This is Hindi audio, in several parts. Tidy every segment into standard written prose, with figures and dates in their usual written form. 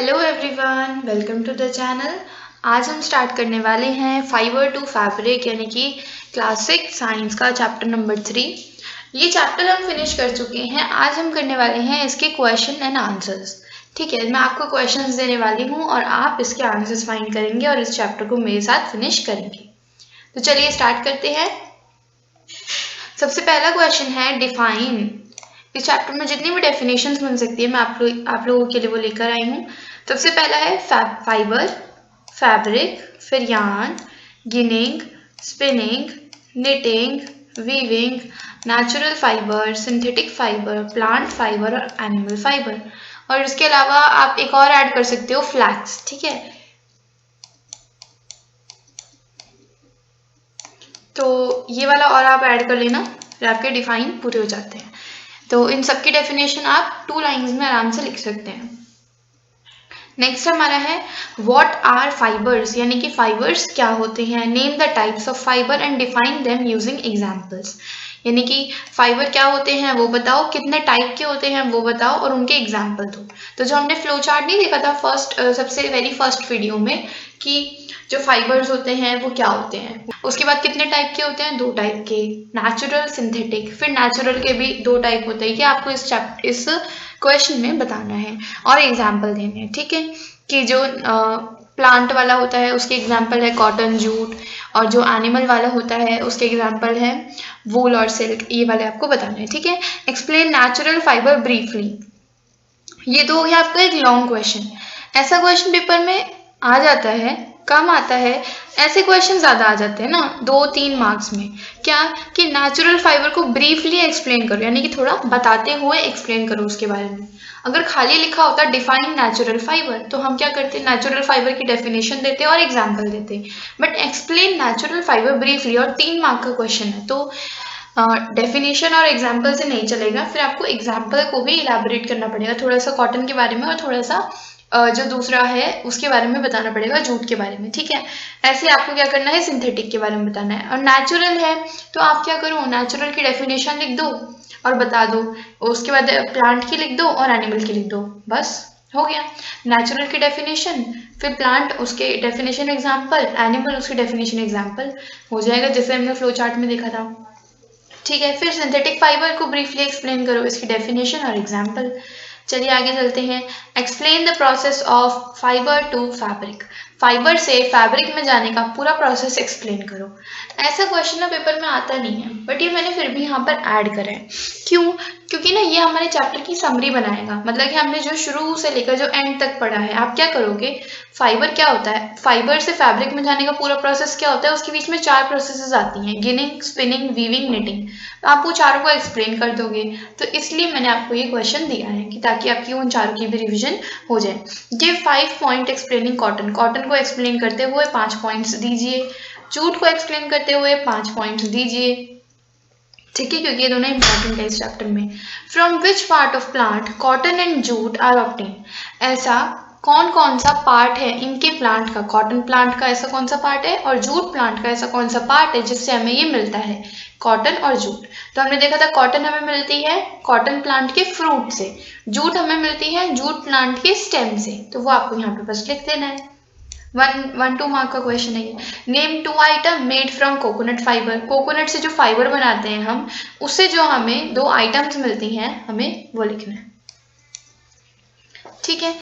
Hello everyone, welcome to the channel. आज हम स्टार्ट करने वाले हैं फाइबर टू फैब्रिक यानी कि क्लासिक साइंस का चैप्टर नंबर 3। ये चैप्टर हम फिनिश कर चुके हैं। आज हम करने वाले हैं इसके क्वेश्चन एंड आंसर्स। ठीक है, मैं आपको क्वेश्चंस देने वाली हूँ और आप इसके आंसर्स फाइंड करेंगे और इस चैप्टर को मेरे साथ फिनिश करेंगे। तो चलिए स्टार्ट करते हैं। सबसे पहला क्वेश्चन है डिफाइन। इस चैप्टर में जितनी भी डेफिनेशंस बन सकती है मैं आप लोगों के लिए वो लेकर आई हूँ। सबसे पहला है फाइबर, फैब्रिक, फिर yarn, ginning, spinning, knitting, weaving, natural fibre, synthetic fibre, plant fibre और एनिमल फाइबर। और इसके अलावा आप एक और ऐड कर सकते हो, फ्लैक्स। ठीक है, तो ये वाला और आप ऐड कर लेना, फिर आपके डिफाइन पूरे हो जाते हैं। तो इन सब की डेफिनेशन आप 2 लाइन्स में आराम से लिख सकते हैं। नेक्स्ट हमारा है व्हाट आर फाइबर्स, यानी कि फाइबर्स क्या होते हैं। Name the types of fibre and define them using examples, यानी कि फाइबर क्या होते हैं वो बताओ, कितने टाइप के होते हैं वो बताओ और उनके एग्जाम्पल दो। तो जो हमने फ्लो चार्ट नहीं देखा था सबसे वेरी फर्स्ट वीडियो में कि जो फाइबर्स होते हैं वो क्या होते हैं, उसके बाद कितने टाइप के होते हैं, 2 टाइप के, नेचुरल, सिंथेटिक। फिर नेचुरल के भी 2 टाइप होते हैं, कि आपको इस क्वेश्चन में बताना है और एग्जाम्पल देने हैं। ठीक है, कि जो प्लांट वाला होता है उसके एग्जाम्पल है कॉटन, जूट, और जो एनिमल वाला होता है उसके एग्जाम्पल है वूल और सिल्क। ये वाले आपको बताना है। ठीक है, एक्सप्लेन नेचुरल फाइबर ब्रीफली। ये तो हो गया आपका एक लॉन्ग क्वेश्चन। ऐसा क्वेश्चन पेपर में आ जाता है, कम आता है, ऐसे क्वेश्चन ज्यादा आ जाते हैं ना 2-3 मार्क्स में। क्या कि नेचुरल फाइबर को ब्रीफली एक्सप्लेन करो, यानी कि थोड़ा बताते हुए एक्सप्लेन करो उसके बारे में। अगर खाली लिखा होता डिफाइन नेचुरल फाइबर तो हम क्या करते, नेचुरल फाइबर की डेफिनेशन देते और एग्जाम्पल देते। But explain natural fibre briefly और 3 मार्क का क्वेश्चन है, तो डेफिनेशन और एग्जाम्पल से नहीं चलेगा। फिर आपको एग्जाम्पल को भी इलेबोरेट करना पड़ेगा, थोड़ा सा कॉटन के बारे में और थोड़ा सा जो दूसरा है उसके बारे में बताना पड़ेगा, जूट के बारे में। ठीक है, ऐसे आपको क्या करना है, सिंथेटिक के बारे में बताना है। और नेचुरल है तो आप क्या करो, नेचुरल की डेफिनेशन लिख दो और बता दो, उसके बाद प्लांट की लिख दो और एनिमल की लिख दो, बस हो गया। नेचुरल की डेफिनेशन, फिर प्लांट उसके डेफिनेशन एग्जाम्पल, एनिमल उसके डेफिनेशन एग्जाम्पल, हो जाएगा जैसे हमने फ्लो चार्ट में देखा था। ठीक है, फिर सिंथेटिक फाइबर को ब्रीफली एक्सप्लेन करो, इसकी डेफिनेशन और एग्जाम्पल। चलिए आगे चलते हैं। Explain the process of fibre to fabric. Fibre से फैब्रिक में जाने का पूरा प्रोसेस एक्सप्लेन करो। ऐसा क्वेश्चन ना पेपर में आता नहीं है, बट ये मैंने फिर भी यहाँ पर ऐड करा है। क्यों? क्योंकि ना ये हमारे चैप्टर की समरी बनाएगा, मतलब कि हमने जो शुरू से लेकर जो एंड तक पढ़ा है। आप क्या करोगे, फाइबर क्या होता है, फाइबर से फैब्रिक में जाने का पूरा प्रोसेस क्या होता है, उसके बीच में 4 प्रोसेसेस आती हैं, गिनिंग, स्पिनिंग, वीविंग, निटिंग। तो आप वो चारों को एक्सप्लेन कर दोगे। तो इसलिए मैंने आपको ये क्वेश्चन दिया है कि ताकि आपकी उन चारों की भी रिविजन हो जाए। Give 5 point explaining cotton. Cotton को एक्सप्लेन करते हुए 5 पॉइंट्स दीजिए। जूट को एक्सप्लेन करते हुए 5 पॉइंट्स दीजिए। ठीक है, क्योंकि ये दोनों इंपॉर्टेंट है इस चैप्टर में। From which part of plant cotton and jute are obtain. ऐसा कौन कौन सा पार्ट है इनके प्लांट का, कॉटन प्लांट का ऐसा कौन सा पार्ट है और जूट प्लांट का ऐसा कौन सा पार्ट है जिससे हमें ये मिलता है, कॉटन और जूट। तो हमने देखा था कॉटन हमें मिलती है कॉटन प्लांट के फ्रूट से, जूट हमें मिलती है जूट प्लांट के स्टेम से। तो वो आपको यहाँ पे बस लिख देना है। 1-2 मार्क का क्वेश्चन है ये। Name 2 item made from coconut fibre. Coconut से जो फाइबर बनाते हैं हम, उससे जो हमें 2 आइटम्स मिलती हैं, हमें वो लिखना है। ठीक है,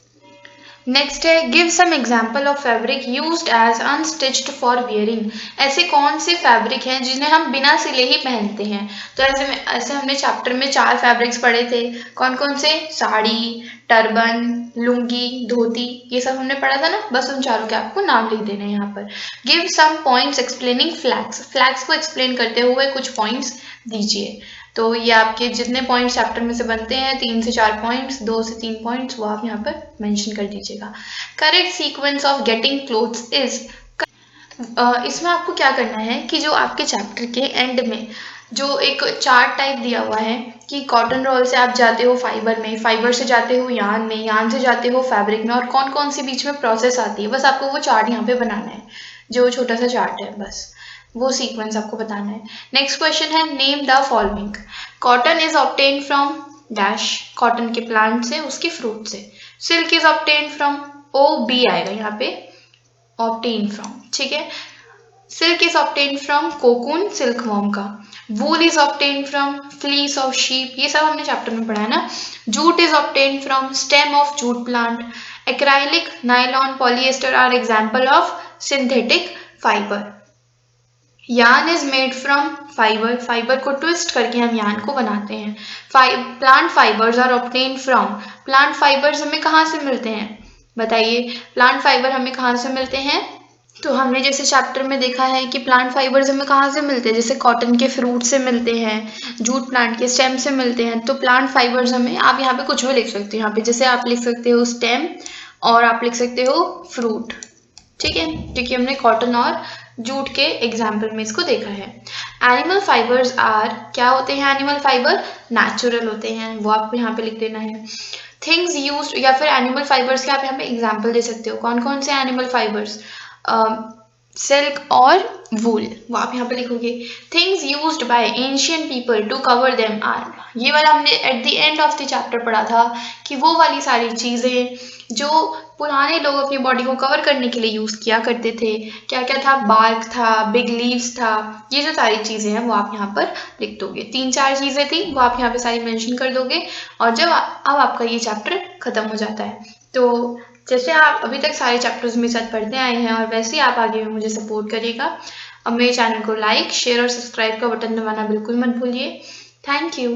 नेक्स्ट है give some example of fabric used as unstitched for wearing. ऐसे कौन से फैब्रिक हैं जिन्हें हम बिना सिले ही पहनते हैं। तो ऐसे हमने चैप्टर में 4 फैब्रिक्स पढ़े थे। कौन कौन से, साड़ी, टर्बन, लुंगी, धोती, ये सब हमने पढ़ा था ना। बस उन चारों के आपको नाम लिख देने हैं यहाँ पर। Give some points explaining flags. Flags को एक्सप्लेन करते हुए कुछ पॉइंट्स दीजिए। तो ये आपके जितने पॉइंट्स चैप्टर में से बनते हैं, 3 से 4 पॉइंट्स, 2 से 3 पॉइंट्स, वो आप यहाँ पर मेंशन कर दीजिएगा। Correct sequence of getting clothes is. इसमें आपको क्या करना है कि जो आपके चैप्टर के एंड में जो एक चार्ट टाइप दिया हुआ है कि कॉटन रोल से आप जाते हो फाइबर में, फाइबर से जाते हो यार्न में, यार्न से जाते हो फैब्रिक में, और कौन कौन सी बीच में प्रोसेस आती है, बस आपको वो चार्ट यहाँ पे बनाना है। जो छोटा सा चार्ट है बस वो सीक्वेंस आपको बताना है। नेक्स्ट क्वेश्चन है name the following. Cotton is obtain from dash, cotton के प्लांट से, उसके फ्रूट से। Silk is obtain from OB आएगा यहाँ पे, ऑब्टेन फ्रॉम, ठीक है। Silk is obtain from cocoon, silk worm का। Wool is obtain from fleece of sheep, ये सब हमने चैप्टर में पढ़ा है ना। Jute is obtain from stem of jute plant. Acrylic, nylon, polyester are example of synthetic fibre. Yarn is made from fibre, fibre को ट्विस्ट करके हम यार्न को बनाते हैं। Plant fibres are obtain from, plant fibres हमें कहाँ से मिलते हैं बताइए, प्लांट फाइबर हमें कहाँ से मिलते हैं। तो हमने जैसे चैप्टर में देखा है कि प्लांट फाइबर्स हमें कहाँ से मिलते हैं, जैसे कॉटन के फ्रूट से मिलते हैं, जूट प्लांट के स्टेम से मिलते हैं। तो प्लांट फाइबर्स हमें, आप यहाँ पे कुछ भी लिख सकते हो, यहाँ पे जैसे आप लिख सकते हो स्टेम और आप लिख सकते हो फ्रूट, ठीक है, क्योंकि हमने कॉटन और जूट के एग्जाम्पल में इसको देखा है। एनिमल फाइबर्स आर, क्या होते हैं एनिमल फाइबर, नेचुरल होते हैं, वो आपको यहाँ पे लिख देना है। थिंग्स यूज्ड, या फिर एनिमल फाइबर्स के आप यहाँ पे एग्जाम्पल दे सकते हो, कौन कौन से एनिमल फाइबर्स, सिल्क और वूल, वो आप यहाँ पे लिखोगे। Things used by ancient people to cover them are, ये वाला हमने at the end of the chapter पढ़ा था कि वो वाली सारी चीजें जो पुराने लोग अपनी बॉडी को कवर करने के लिए यूज किया करते थे, क्या क्या था, बार्क था, बिग लीव्स था, ये जो सारी चीजें हैं वो आप यहाँ पर लिख दोगे। 3-4 चीजें थी वो आप यहाँ पे सारी मेंशन कर दोगे, और जब अब आपका ये चैप्टर खत्म हो जाता है। तो जैसे आप अभी तक सारे चैप्टर्स मेरे साथ पढ़ते आए हैं और वैसे ही आप आगे मुझे सपोर्ट करिएगा। अब मेरे चैनल को लाइक, शेयर और सब्सक्राइब का बटन दबाना बिल्कुल मत भूलिए। Thank you.